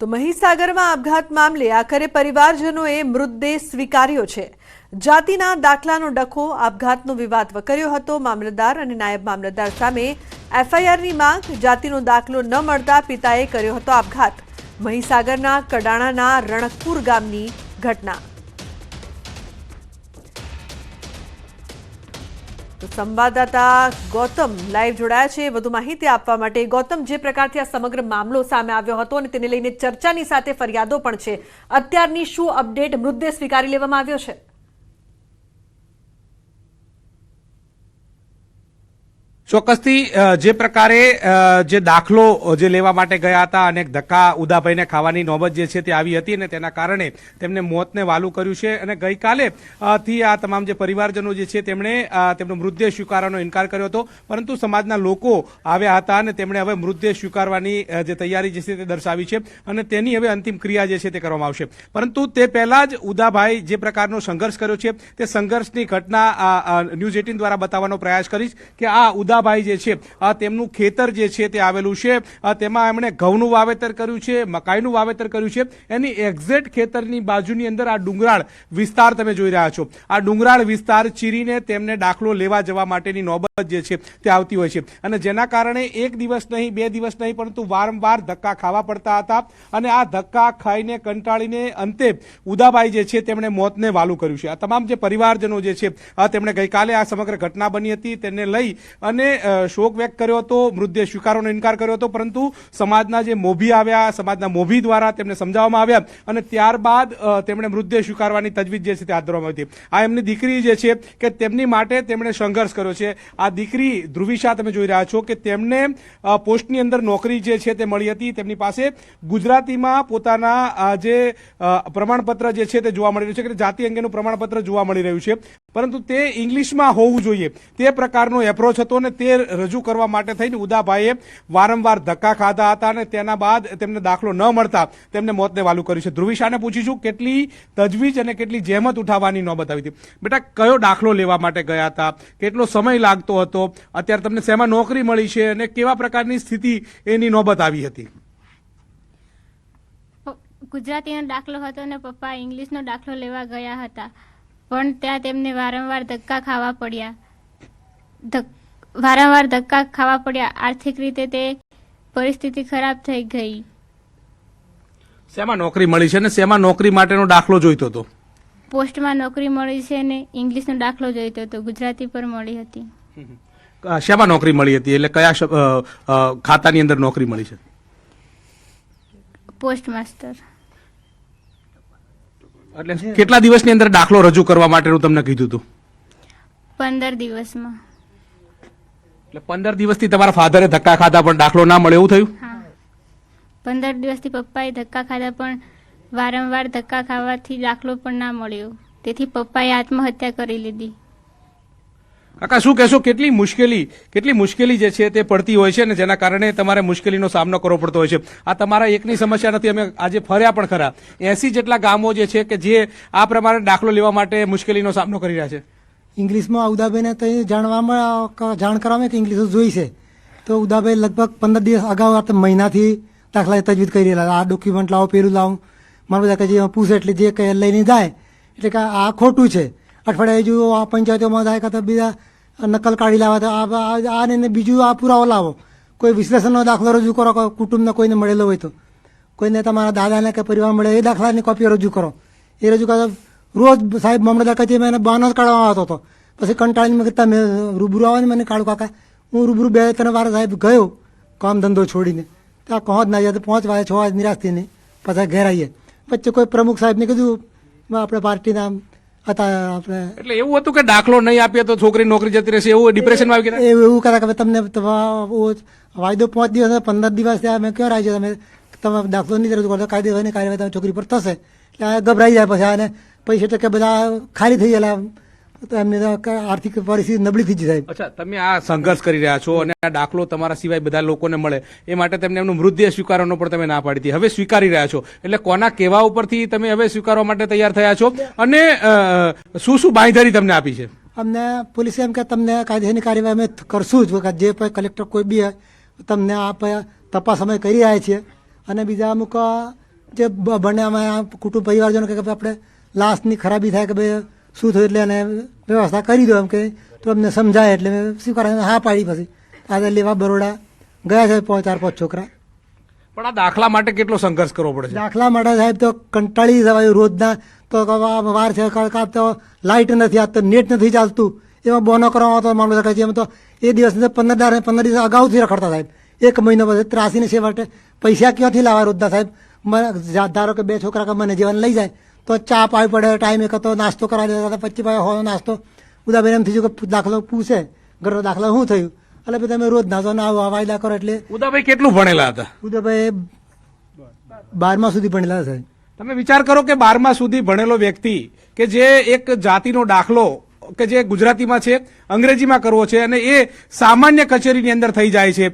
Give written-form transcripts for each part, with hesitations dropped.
તો મહીસાગરમાં આપઘાત મામલે આખરે પરિવારજનોએ મૃતદેહ સ્વીકાર્યો છે। જાતિના દાખલાનો ડખો આપઘાતનો વિવાદ વકર્યો હતો। મામલતદાર અને નાયબ મામલતદાર સામે એફઆઈઆરની માંગ। જાતિનો દાખલો ન મળતા પિતાએ કર્યો હતો આપઘાત। મહીસાગરના કડાણાના રણકપુર ગામની ઘટના। તો સંવાદદાતા ગૌતમ લાઈવ જોડાયા છે વધુ માહિતી આપવા માટે। ગૌતમ, જે પ્રકારથી આ સમગ્ર મામલો સામે આવ્યો હતો અને તેને લઈને ચર્ચાની સાથે ફરિયાદો પણ છે, અત્યારની શું અપડેટ? મૃતદેહ સ્વીકારી લેવામાં આવ્યો છે? ચોક્કસથી જે પ્રકારે જે દાખલો જે લેવા માટે ગયા હતા અને ધક્કા ઉદાભાઈને ખાવાની નોબત જે છે તે આવી હતી અને તેના કારણે તેમને મોતને વાલું કર્યું છે। અને ગઈકાલે થી આ તમામ જે પરિવારજનો જે છે તેમણે તેમનો મૃતદેહ સ્વીકારવાનો ઇનકાર કર્યો હતો, પરંતુ સમાજના લોકો આવ્યા હતા અને તેમણે હવે મૃતદેહ સ્વીકારવાની જે તૈયારી જે છે તે દર્શાવી છે અને તેની હવે અંતિમ ક્રિયા જે છે તે કરવામાં આવશે। પરંતુ તે પહેલા જ ઉદાભાઈ જે પ્રકારનો સંઘર્ષ કર્યો છે તે સંઘર્ષની ઘટના ન્યૂઝ 18 દ્વારા બતાવવાનો પ્રયાસ કરીશ કે આ ભાઈ જે છે તેમનું ખેતર જે છે તે આવેલું છે, તેમાં એમણે ઘઉંનું વાવેતર કર્યું છે, મકાઈનું વાવેતર કર્યું છે। એની એક્ઝેક્ટ ખેતરની બાજુની અંદર આ ડુંગરાળ વિસ્તાર તમે જોઈ રહ્યા છો। આ ડુંગરાળ વિસ્તાર ચીરીને તેમને દાખલો લેવા જવા માટેની નોબત જે છે તે આવતી હોય છે અને જેના કારણે એક દિવસ નહીં, બે દિવસ નહીં, પરંતુ વારંવાર ધક્કા ખાવા પડતા હતા અને આ ધક્કા ખાઈને કંટાળીને અંતે ઉદાભાઈ જે છે તેમણે મોતને વાલું કર્યું છે। આ તમામ જે પરિવારજનો જે છે તેમણે ગઈકાલે આ સમગ્ર ઘટના બની હતી તેને લઈ અને શોક વ્યક્ત કર્યો હતો, મૃતદેહ સ્વીકારવાનો ઇનકાર કર્યો હતો, પરંતુ સમાજના જે મોભી આવ્યા, સમાજના મોભી દ્વારા તેમને સમજાવવામાં આવ્યા અને ત્યારબાદ તેમણે મૃતદેહ સ્વીકારવાની તજવીજ જે છે તે હાથ ધરવામાં આવી હતી। આ એમની દીકરી જે છે કે તેમની માટે તેમણે સંઘર્ષ કર્યો છે। આ દીકરી ધ્રુવિશા તમે જોઈ રહ્યા છો કે તેમને પોસ્ટની અંદર નોકરી જે છે તે મળી હતી। તેમની પાસે ગુજરાતીમાં પોતાના જે પ્રમાણપત્ર જે છે તે જોવા મળી રહ્યું છે કે જાતિ અંગેનું પ્રમાણપત્ર જોવા મળી રહ્યું છે, પરંતુ તે ઇંગ્લિશમાં હોવું જોઈએ તે પ્રકારનો એપ્રોચ હતો અને તે રજૂ કરવા માટે થઈને ઉદાભાઈએ વારંવાર ધક્કા ખાધા હતા અને તેના બાદ તેમને દાખલો ન મળતા તેમને મોતને વાલું કર્યું છે। ધ્રુવિશાને પૂછીશું કેટલી તજવીજ અને કેટલી જહેમત ઉઠાવવાની નોબત આવી હતી। બેટા, કયો દાખલો લેવા માટે ગયા હતા? કેટલો સમય લાગતો હતો? અત્યારે તમને શેમાં નોકરી મળી છે અને કેવા પ્રકારની સ્થિતિ એની નોબત આવી હતી? ગુજરાતીનો દાખલો હતો અને પપ્પા ઇંગ્લિશનો દાખલો લેવા ગયા હતા, પણ ત્યાં તેમને વારંવાર ધક્કા ખાવા પડ્યા। આર્થિક રીતે તે પરિસ્થિતિ ખરાબ થઈ ગઈ। શેમાં નોકરી મળી છે અને શેમાં નોકરી માટેનો દાખલો જોઈતો હતો? પોસ્ટમાં નોકરી મળી છે અને ઇંગ્લિશનો દાખલો જોઈતો હતો, ગુજરાતી પર મળી હતી। શેમાં નોકરી મળી હતી એટલે કયા ખાતાની અંદર નોકરી મળી છે? Post master. એટલે કેટલા દિવસની અંદર દાખલો રજૂ કરવા માટેનું તમને કીધું હતું? 15 દિવસમાં। એટલે 15 દિવસથી તમારા ફાધરે ધક્કા ખાધા પણ દાખલો ના મળે એવું થયું? હા, 15 દિવસથી પપ્પાએ ધક્કા ખાધા પણ વારંવાર ધક્કા ખાવાથી દાખલો પણ ના મળ્યો, તેથી પપ્પાએ આત્મહત્યા કરી લીધી। કાકા, શું કહેશો? કેટલી મુશ્કેલી જે છે તે પડતી હોય છે અને જેના કારણે તમારે મુશ્કેલીનો સામનો કરવો પડતો હોય છે। આ તમારા એકની સમસ્યા નથી, અમે આજે ફર્યા પણ ખરા। 80 જેટલા ગામો જે છે કે જે આ પ્રમાણે દાખલો લેવા માટે મુશ્કેલીનો સામનો કરી રહ્યા છે। ઇંગ્લિશમાં ઉદાભાઈને તો જાણ કરવામાં કે ઇંગ્લિશ જોઈ છે, તો ઉદાભાઈ લગભગ 15 દિવસ અગાઉ મહિનાથી દાખલા તજવીજ કરી રહેલા। આ ડોક્યુમેન્ટ લાવો, પેલું લાવો, મારા બધા જે પૂછે એટલે જે કંઈ લઈને જાય એટલે કે આ ખોટું છે। અઠવાડિયે જો આ પંચાયતોમાં જાય કે બીજા નકલ કાઢી લાવે તો આ ને બીજું આ પુરાવો લાવો, કોઈ વિશ્લેષણનો દાખલો રજૂ કરો, કોઈ કુટુંબને કોઈને મળેલો હોય તો, કોઈને તમારા દાદાને કે પરિવાર મળે એ દાખલાની કોપીઓ રજૂ કરો। એ રજૂ કરો રોજ સાહેબ મામલતદાર કચેરી મને બહાનો જ કાઢવામાં આવતો હતો, પછી કંટાળીને મેં તમે રૂબરૂ આવો ને મને કાઢું કાકા। હું રૂબરૂ 2-3 વાર સાહેબ ગયો કામ ધંધો છોડીને, ત્યાં કહો જ ના જાય તો 5 વાગે 6 વાગે નિરાશ થઈને પાછા ઘેર આવીએ। વચ્ચે કોઈ પ્રમુખ સાહેબને કીધું આપણે પાર્ટીના હતા આપણે, એટલે એવું હતું કે દાખલો નહીં આપીએ તો છોકરી નોકરી જતી રહેશે એવું ડિપ્રેશનમાં આવી ગયા? એવું કહેતા કે તમને વાયદો 5 દિવસ 15 દિવસ થયા, મેં ક્યાં આવી છે તમે દાખલો નહીં રજૂ કરતો, કાયદેસરની કાર્યવાહી તમે છોકરી પર થશે। એટલે ગભરાઈ જાય પછી અને પૈસા ટકે બધા ખાલી થઈ ગયેલા, એમની આર્થિક પરિસ્થિતિ નબળી થઈ જાય। અચ્છા, તમે આ સંઘર્ષ કરી રહ્યા છો અને આ દાખલો તમારા સિવાય બધા લોકોને મળે એ માટે તેમને એમનું મૃતદેહ સ્વીકારવાનો પણ તમે ના પાડી હતી, હવે સ્વીકારી રહ્યા છો, એટલે કોના કહેવા ઉપરથી તમે હવે સ્વીકારવા માટે તૈયાર થયા છો અને શું શું બાંયધરી તમને આપી છે? અમને પોલીસે એમ કે તમને કાયદેસરની કાર્યવાહી અમે કરશું જ, જે કલેક્ટર કોઈ બી તમને આ તપાસ અમે કરી રહ્યા છીએ અને બીજા અમુક જે બન્યામાં કુટુંબ પરિવારજનો કે આપણે લાશની ખરાબી થાય કે ભાઈ શું થયું એટલે એને વ્યવસ્થા કરી દો એમ કે તો અમને સમજાય એટલે શું કરે હા પાડી પછી આજે લેવા બરોડા ગયા છે 4-5 છોકરા. પણ આ દાખલા માટે કેટલો સંઘર્ષ કરવો પડે છે? દાખલા માટે સાહેબ તો કંટાળી જવાયું રોજના તો વાર છે કાં તો લાઇટ નથી આજ તો નેટ નથી ચાલતું એમાં બોનો કરવામાં તો માનવું શકાય છે. એમ તો એ દિવસ 15 દિવસ અગાઉથી રખડતા સાહેબ 1 મહિનો પછી ત્રાસીને છેવટે પૈસા ક્યાંથી લાવવા રોજના સાહેબ. મને ધારો કે 2 છોકરા મને જીવન લઈ જાય તો ચા પાવી પડે ટાઈમ એક હતો નાસ્તો કરાવી દેતા 25 હોય નાસ્તો ઉદાબેન એમ થયું કે દાખલો પૂછે ઘરનો દાખલો શું થયું એટલે પછી તમે રોજ નાસ્તો ના વાયદા કરો એટલે. ઉદાભાઈ કેટલું ભણેલા હતા? ઉદાભાઈ 12મા સુધી ભણેલા સાહેબ. તમે વિચાર કરો કે 12મા સુધી ભણેલો વ્યક્તિ કે જે એક જાતિનો દાખલો કે જે ગુજરાતીમાં છે અંગ્રેજીમાં કરવો છે અને એ સામાન્ય કચેરીની અંદર થઈ જાય છે.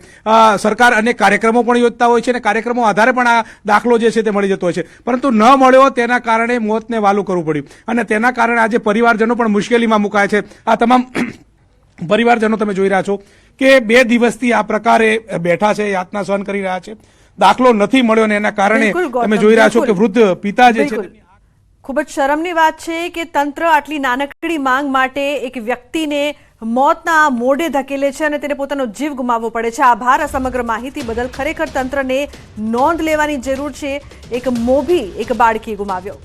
સરકાર અનેક કાર્યક્રમો પણ યોજતા હોય છે અને કાર્યક્રમો આધારે પણ આ દાખલો જે છે તે મળી જતો હોય છે, પરંતુ ન મળ્યો તેના કારણે મોતને વાલું કરવું પડ્યું અને તેના કારણે આજે પરિવારજનો પણ મુશ્કેલીમાં મુકાય છે. આ તમામ પરિવારજનો તમે જોઈ રહ્યા છો કે 2 દિવસથી આ પ્રકારે બેઠા છે, યાતના સહન કરી રહ્યા છે. દાખલો નથી મળ્યો ને એના કારણે બિલકુલ ગૌતમ, તમે જોઈ રહ્યા છો કે વૃદ્ધ પિતા જે છે. બિલકુલ. ખૂબ જ શરમની વાત છે કે તંત્ર આટલી નાનકડી માંગ માટે એક વ્યક્તિને મોતના મોઢે ધકેલે છે અને તેને પોતાનો જીવ ગુમાવવો પડે છે. આભાર આ સમગ્ર માહિતી બદલ. ખરેખર તંત્રને નોંધ લેવાની જરૂર છે. એક મોભી એક બાળકી ગુમાવ્યો.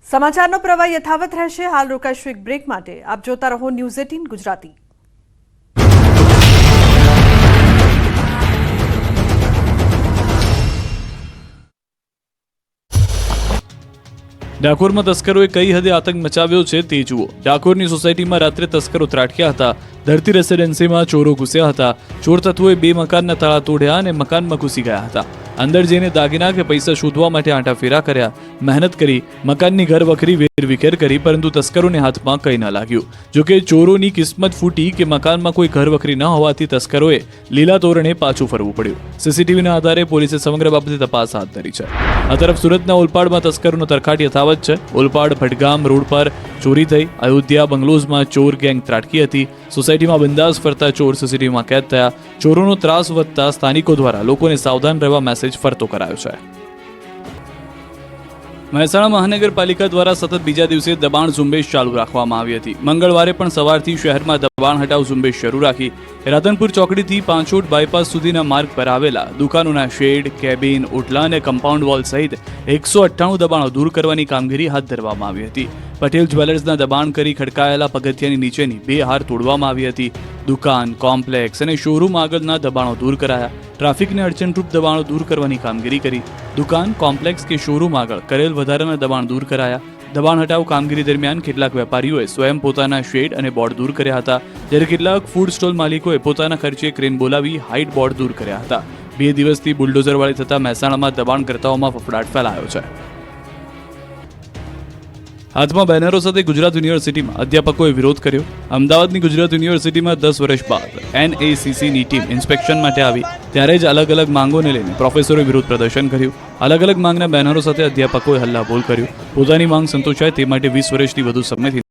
સમાચારનો પ્રવાહ યથાવત રહેશે. હાલ રોકાઈશું એક બ્રેક માટે. આપ જોતા રહો ન્યૂઝ 18 ગુજરાતી. ડાકોરમાં તસ્કરોએ કઈ હદે આતંક મચાવ્યો છે તે જુઓ. ડાકોરની સોસાયટીમાં રાત્રે તસ્કરો ત્રાટક્યા હતા. ધરતી રેસિડેન્સીમાં ચોરો ઘૂસ્યા હતા. ચોર તત્વોએ 2 મકાનના તાળા તોડ્યા અને મકાનમાં ઘૂસી ગયા હતા. અંદર જઈને દાગીના કે પૈસા શોધવા માટે આંટાફેરા કર્યા, મહેનત કરી, મકાનની ઘર વખરી વેરવિખેર કરી, પરંતુ તસ્કરોને હાથમાં કંઈ ન લાગ્યું. જોકે ચોરોની કિસ્મત ફૂટી કે મકાનમાં કોઈ ઘર વખરી ન હોવાથી તસ્કરોએ લીલા તોરણે પાછું ફરવું પડ્યું. સીસીટીવીના આધારે પોલીસે સમગ્ર બાબતે તપાસ હાથ ધરી છે. આ તરફ સુરતના ઓલપાડમાં તસ્કરોનો તરખાટ યથાવત છે. ઓલપાડ ભટગામ રોડ પર ચોરી થઈ. અયોધ્યા બંગલોઝમાં ચોર ગેંગ ત્રાટકી હતી. સોસાયટીમાં બંદાસ ફરતા ચોર સીસીટીવીમાં કેદ થયા. ચોરોનો ત્રાસ વધતા સ્થાનિકો દ્વારા લોકોને સાવધાન રહેવા મેસેજ ફરતો કરાયો છે. મહેસાણા મહાનગરપાલિકા દ્વારા સતત બીજા દિવસે દબાણ ઝુંબેશ ચાલુ રાખવામાં આવી હતી. મંગળવારે પણ સવારથી શહેરમાં દબાણ હટાવ ઝુંબેશ શરૂ રાખી. રાધનપુર ચોકડીથી પાંચોટ બાયપાસ સુધીના માર્ગ પર આવેલા દુકાનોના શેડ, કેબિન, ઓટલા અને કમ્પાઉન્ડ વોલ સહિત 198 દબાણો દૂર કરવાની કામગીરી હાથ ધરવામાં આવી હતી. પટેલ જ્વેલર્સના દબાણ કરી ખડકાયેલા પગથિયાની નીચેની 2 હાર તોડવામાં આવી હતી. દુકાન, કોમ્પ્લેક્સ અને શોરૂમ આગળના દબાણો દૂર કરાયા. ટ્રાફિકને અડચણરૂપ દબાણો દૂર કરવાની કામગીરી કરી. દુકાન, કોમ્પ્લેક્સ કે શોરૂમ આગળ કરેલ વધારાના દબાણ દૂર કરાયા. દબાણ હટાવ કામગીરી દરમિયાન કેટલાક વેપારીઓએ સ્વયં પોતાના શેડ અને બોર્ડ દૂર કર્યા હતા, જ્યારે કેટલાક ફૂડ સ્ટોલ માલિકોએ પોતાના ખર્ચે ક્રેન બોલાવી હાઇટ બોર્ડ દૂર કર્યા હતા. 2 દિવસથી બુલડોઝરવાળી થતા મહેસાણામાં દબાણકર્તાઓમાં ફફડાટ ફેલાયો છે. હાથમાં બેનરો સાથે ગુજરાત યુનિવર્સિટીમાં અધ્યાપકોએ વિરોધ કર્યો. અમદાવાદની ગુજરાત યુનિવર્સિટીમાં 10 વર્ષ બાદ NACCની ટીમ ઇન્સ્પેક્શન માટે આવી ત્યારે જ અલગ અલગ માંગોને લઈને પ્રોફેસરોએ વિરોધ પ્રદર્શન કર્યું. અલગ અલગ માંગના બેનરો સાથે અધ્યાપકોએ હલ્લાબોલ કર્યું. પોતાની માંગ સંતોષાય તે માટે 20 વર્ષથી વધુ સમયથી